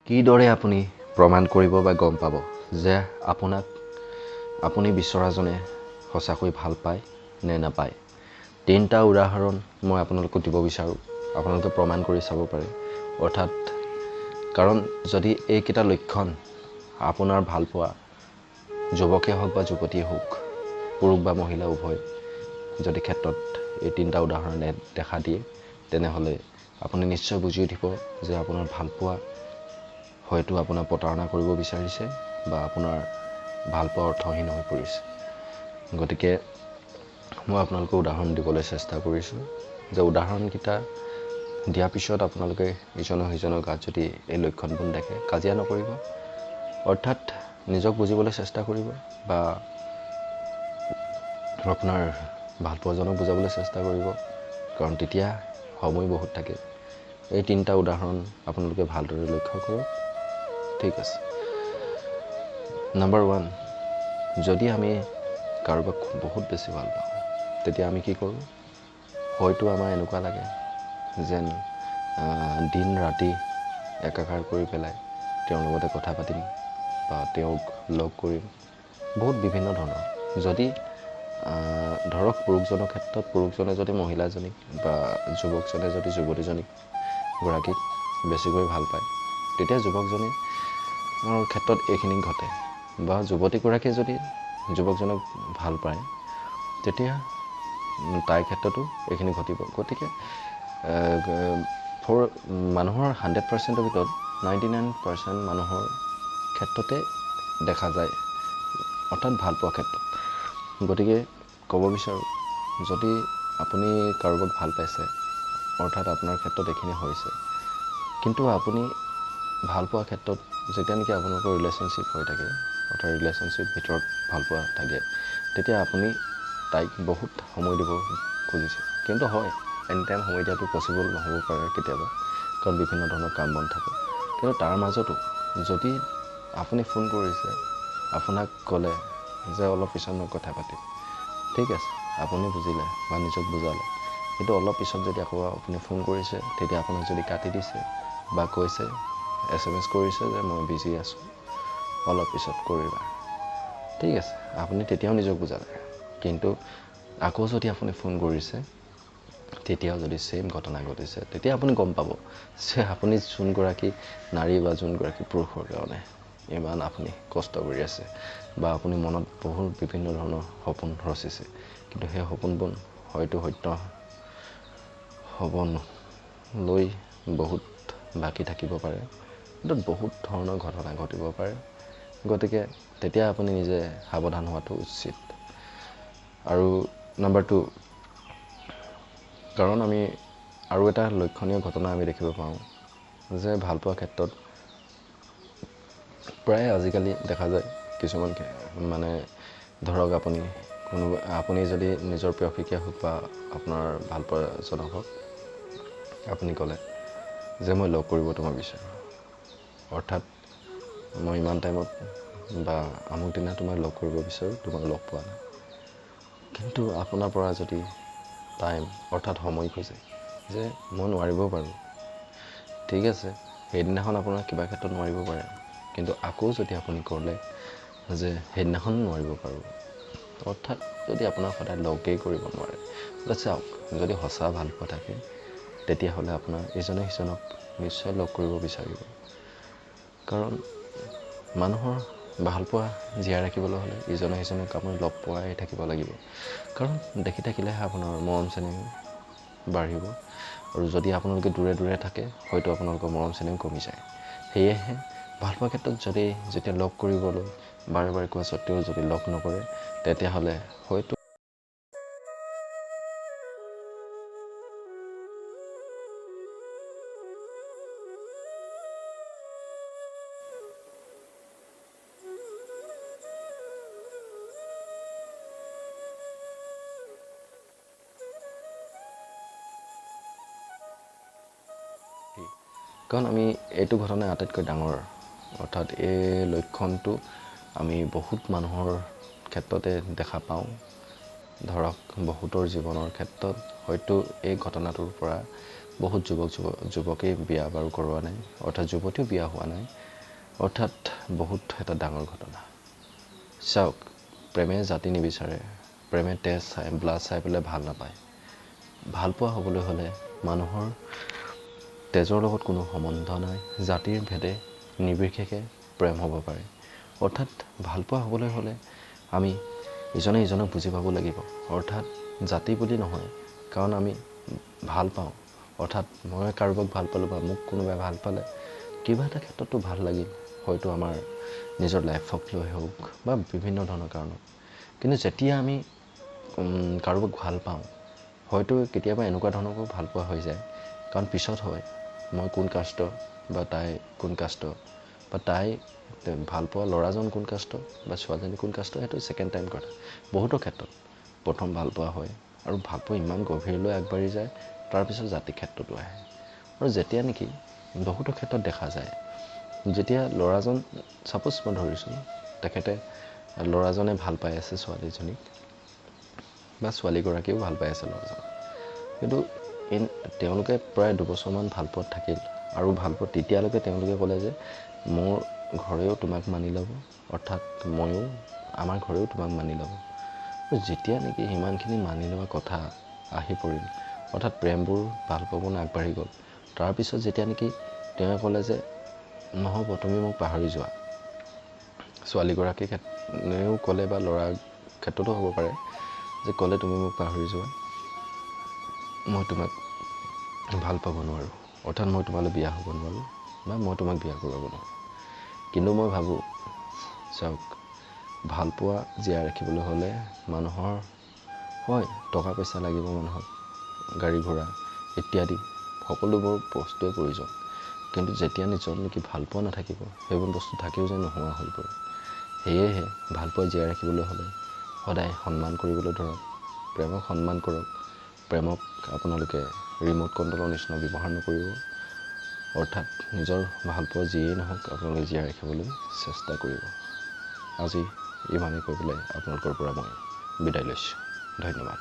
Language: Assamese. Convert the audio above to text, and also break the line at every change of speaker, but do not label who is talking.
কিদৰে আপুনি প্ৰমাণ কৰিব বা গম পাব যে আপুনি বিচৰাজনে সঁচাকৈ ভাল পায় নে নাপায়? 3টা উদাহৰণ মই আপোনালোকক দিব বিচাৰোঁ। আপোনালোকে প্ৰমাণ কৰি চাব পাৰে। অৰ্থাৎ কাৰণ যদি এইকেইটা লক্ষণ আপোনাৰ ভালপোৱা যুৱকে হওক বা যুৱতীয়ে হওক, পুৰুষ বা মহিলা উভয় যদি ক্ষেত্ৰত এই 3টা উদাহৰণে দেখা দিয়ে, তেনেহ'লে আপুনি নিশ্চয় বুজি উঠিব যে আপোনাৰ ভালপোৱা হয়তো আপোনাৰ প্ৰতাৰণা কৰিব বিচাৰিছে বা আপোনাৰ ভালপোৱা অৰ্থহীন হৈ পৰিছে। গতিকে মই আপোনালোকক উদাহৰণ দিবলৈ চেষ্টা কৰিছোঁ যে উদাহৰণকেইটা দিয়াৰ পিছত আপোনালোকে ইজনে সিজনৰ গাত যদি এই লক্ষণবোৰ দেখে, কাজিয়া নকৰিব। অৰ্থাৎ নিজক বুজিবলৈ চেষ্টা কৰিব বা আপোনাৰ ভালপোৱাজনক বুজাবলৈ চেষ্টা কৰিব, কাৰণ তেতিয়া সময় বহুত থাকে। এই 3টা উদাহৰণ আপোনালোকে ভালদৰে লক্ষ্য কৰক। ঠিক আছে। নম্বৰ 1, যদি আমি কাৰোবাক বহুত বেছি ভাল পাওঁ, তেতিয়া আমি কি কৰোঁ? হয়তো আমাৰ এনেকুৱা লাগে যেন দিন ৰাতি একাকাৰ কৰি পেলাই তেওঁৰ লগতে কথা পাতিম বা তেওঁক লগ কৰিম, বহুত বিভিন্ন ধৰণৰ। যদি ধৰক পুৰুষজনৰ ক্ষেত্ৰত পুৰুষজনে যদি মহিলাজনীক বা যুৱকজনে যদি যুৱতীজনীক বেছিকৈ ভাল পায়, তেতিয়া যুৱকজনীৰ ক্ষেত্ৰত এইখিনি ঘটে। বা যুৱতীগৰাকীয়ে যদি যুৱকজনক ভাল পায়, তেতিয়া তাইৰ ক্ষেত্ৰতো এইখিনি ঘটিব। গতিকে মানুহৰ 100%ৰ ভিতৰত 99% মানুহৰ ক্ষেত্ৰতে দেখা যায়, অৰ্থাৎ ভালপোৱা ক্ষেত্ৰত। গতিকে ক'ব বিচাৰোঁ, যদি আপুনি কাৰোবাক ভাল পাইছে, অৰ্থাৎ আপোনাৰ ক্ষেত্ৰত এইখিনি হৈছে, কিন্তু আপুনি ভালপোৱা ক্ষেত্ৰত যেতিয়া নেকি আপোনালোকৰ ৰিলেশ্যনশ্বিপ হৈ থাকে, অৰ্থাৎ ৰিলেশ্যনশ্বিপ ভিতৰত ভালপোৱা থাকে, তেতিয়া আপুনি তাইক বহুত সময় দিব খুজিছে। কিন্তু হয়, এনি টাইম সময় দিয়াটো পচিবল নহ'ব পাৰে কেতিয়াবা, কাৰণ বিভিন্ন ধৰণৰ কাম বন থাকে। কিন্তু তাৰ মাজতো যদি আপুনি ফোন কৰিছে, আপোনাক ক'লে যে অলপ পিছত মই কথা পাতিম, ঠিক আছে, আপুনি বুজিলে বা নিজক বুজালে। কিন্তু অলপ পিছত যদি আকৌ আপুনি ফোন কৰিছে, তেতিয়া আপোনাক যদি কাটি দিছে বা কৈছে, SMS কৰিছে যে মই বিজি আছোঁ, অলপ পিছত কৰিবা, ঠিক আছে, আপুনি তেতিয়াও নিজক বুজালে। কিন্তু আকৌ যদি আপুনি ফোন কৰিছে, তেতিয়াও যদি ছেম ঘটনা ঘটিছে, তেতিয়া আপুনি গম পাব যে আপুনি যোনগৰাকী নাৰী বা যোনগৰাকী পুৰুষৰ কাৰণে ইমান আপুনি কষ্ট কৰি আছে বা আপুনি মনত বহুত বিভিন্ন ধৰণৰ সপোন ৰচিছে, কিন্তু সেই সপোনবোৰ হয়তো সত্য হ'বলৈ বহুত বাকী থাকিব পাৰে, কিন্তু বহুত ধৰণৰ ঘটনা ঘটিব পাৰে। গতিকে তেতিয়া আপুনি নিজে সাৱধান হোৱাটো উচিত। আৰু নম্বৰ 2, কাৰণ আমি আৰু এটা লক্ষণীয় ঘটনা আমি দেখিব পাওঁ যে ভালপোৱা ক্ষেত্ৰত প্ৰায় আজিকালি দেখা যায় কিছুমান মানে ধৰক আপুনি যদি নিজৰ প্ৰেয়সীকে হওক বা আপোনাৰ ভালপোৱাজনক হওক, আপুনি ক'লে যে মই লগ কৰিব তোমাক বিচাৰোঁ, অৰ্থাৎ মই ইমান টাইমত বা আমুক দিনা তোমাক লগ কৰিব বিচাৰোঁ, তোমাক লগ পোৱা নাই। কিন্তু আপোনাৰ পৰা যদি টাইম অৰ্থাৎ সময় খোজে যে মই নোৱাৰিবও পাৰোঁ, ঠিক আছে, সেইদিনাখন আপোনাৰ কিবা ক্ষেত্ৰত নোৱাৰিব পাৰে, কিন্তু আকৌ যদি আপুনি ক'লে যে সেইদিনাখন নোৱাৰিব পাৰোঁ, অৰ্থাৎ যদি আপোনাৰ সদায় লগেই কৰিব নোৱাৰে, চাওক, যদি সঁচা ভালপোৱা থাকে, তেতিয়াহ'লে আপোনাৰ ইজনে সিজনক নিশ্চয় লগ কৰিব বিচাৰিব। কাৰণ মানুহৰ ভালপোৱা জীয়াই ৰাখিবলৈ হ'লে ইজনে সিজনক আপুনি লগ পোৱাই থাকিব লাগিব। কাৰণ দেখি থাকিলেহে আপোনাৰ মৰম চেনেহ বাঢ়িব, আৰু যদি আপোনালোকে দূৰে দূৰে থাকে, হয়তো আপোনালোকৰ মৰম চেনেহ কমি যায়। সেয়েহে ভালপোৱা ক্ষেত্ৰত যেতিয়া লগ কৰিবলৈ বাৰে বাৰে কোৱা স্বত্তেও যদি লগ নকৰে, তেতিয়াহ'লে হয়তো কাৰণ আমি এইটো ঘটনা আটাইতকৈ ডাঙৰ, অৰ্থাৎ এই লক্ষণটো আমি বহুত মানুহৰ ক্ষেত্ৰতে দেখা পাওঁ। ধৰক বহুতৰ জীৱনৰ ক্ষেত্ৰত হয়তো এই ঘটনাটোৰ পৰা বহুত যুৱকেই বিয়া বাৰু কৰোৱা নাই, অৰ্থাৎ যুৱতীও বিয়া হোৱা নাই, অৰ্থাৎ বহুত এটা ডাঙৰ ঘটনা। চাওক, প্ৰেমে জাতি নিবিচাৰে, প্ৰেমে তেজ চাই, ব্লাড চাই পেলাই ভাল নাপায়। ভালপোৱা হ'বলৈ হ'লে মানুহৰ তেজৰ লগত কোনো সম্বন্ধ নাই, জাতিৰ ভেদে নিৰ্বিশেষে প্ৰেম হ'ব পাৰে। অৰ্থাৎ ভালপোৱা হ'বলৈ হ'লে আমি ইজনে সিজনক বুজি পাব লাগিব, অৰ্থাৎ জাতি বুলি নহয়, কাৰণ আমি ভাল পাওঁ, অৰ্থাৎ মই কাৰোবাক ভাল পালোঁ বা মোক কোনোবাই ভাল পালে কিবা এটা ক্ষেত্ৰতো ভাল লাগিল, হয়তো আমাৰ নিজৰ লাইফক লৈ হওক বা বিভিন্ন ধৰণৰ কাৰণত। কিন্তু যেতিয়া আমি কাৰোবাক ভাল পাওঁ, হয়তো কেতিয়াবা এনেকুৱা ধৰণকো ভাল পোৱা হৈ যায়, কাৰণ পিছত হয় মই কোন কাষ্টৰ বা তাই কোন কাষ্টৰ, বা তাই ভাল পোৱা ল'ৰাজন কোন কাষ্টৰ বা ছোৱালীজনী কোন কাষ্টৰ, সেইটো ছেকেণ্ড টাইম কথা। বহুতো ক্ষেত্ৰত প্ৰথম ভাল পোৱা হয় আৰু ভাল পোৱা ইমান গভীৰলৈ আগবাঢ়ি যায়, তাৰপিছত জাতিৰ ক্ষেত্ৰতো আহে। আৰু যেতিয়া নেকি বহুতো ক্ষেত্ৰত দেখা যায়, যেতিয়া ল'ৰাজন, ছাপ'জ মই ধৰিছোঁ তেখেতে ল'ৰাজনে ভাল পাই আছে ছোৱালীজনীক বা ছোৱালীগৰাকীয়েও ভাল পাই আছে ল'ৰাজনক, কিন্তু তেওঁলোকে প্ৰায় 2 বছৰমান ভাল পোৱাত থাকিল আৰু ভাল পোৱাত তেতিয়ালৈকে তেওঁলোকে ক'লে যে মোৰ ঘৰেও তোমাক মানি ল'ব, অৰ্থাৎ ময়ো, আমাৰ ঘৰেও তোমাক মানি ল'ব। যেতিয়া নেকি সিমানখিনি মানি লোৱা কথা আহি পৰিল, অৰ্থাৎ প্ৰেমবোৰ ভাল পাবলৈ আগবাঢ়ি গ'ল, তাৰপিছত যেতিয়া নেকি তেওঁ ক'লে যে নহ'ব, তুমি মোক পাহৰি যোৱা, ছোৱালীগৰাকীৰ ক্ষেত্ৰও ক'লে বা ল'ৰাৰ ক্ষেত্ৰতো হ'ব পাৰে যে ক'লে তুমি মোক পাহৰি যোৱা, মই তোমাক ভাল পাব নোৱাৰোঁ, অৰ্থাৎ মই তোমালৈ বিয়া হ'ব নোৱাৰোঁ বা মই তোমাক বিয়া কৰাব নোৱাৰোঁ। কিন্তু মই ভাবোঁ, চাওক, ভালপোৱা জীয়াই ৰাখিবলৈ হ'লে মানুহৰ হয় টকা পইচা লাগিব, মানুহক গাড়ী ঘোঁৰা ইত্যাদি সকলোবোৰ বস্তুৱে প্ৰয়োজন, কিন্তু যেতিয়া নিজৰ নেকি ভালপোৱা নাথাকিব, সেইবোৰ বস্তু থাকিও যে নোহোৱা হৈ পৰে। সেয়েহে ভালপোৱা জীয়াই ৰাখিবলৈ হ'লে সদায় সন্মান কৰিবলৈ ধৰক, প্ৰেমক সন্মান কৰক, প্ৰেমক আপোনালোকে ৰিম'ট কণ্ট্ৰলৰ নিচিনা ব্যৱহাৰ নকৰিব, অৰ্থাৎ নিজৰ ভালপোৱা যিয়েই নহওক আপোনালোকে জীয়াই ৰাখিবলৈ চেষ্টা কৰিব। আজি ইমানেই কৈ পেলাই আপোনালোকৰ পৰা মই বিদায় লৈছোঁ। ধন্যবাদ।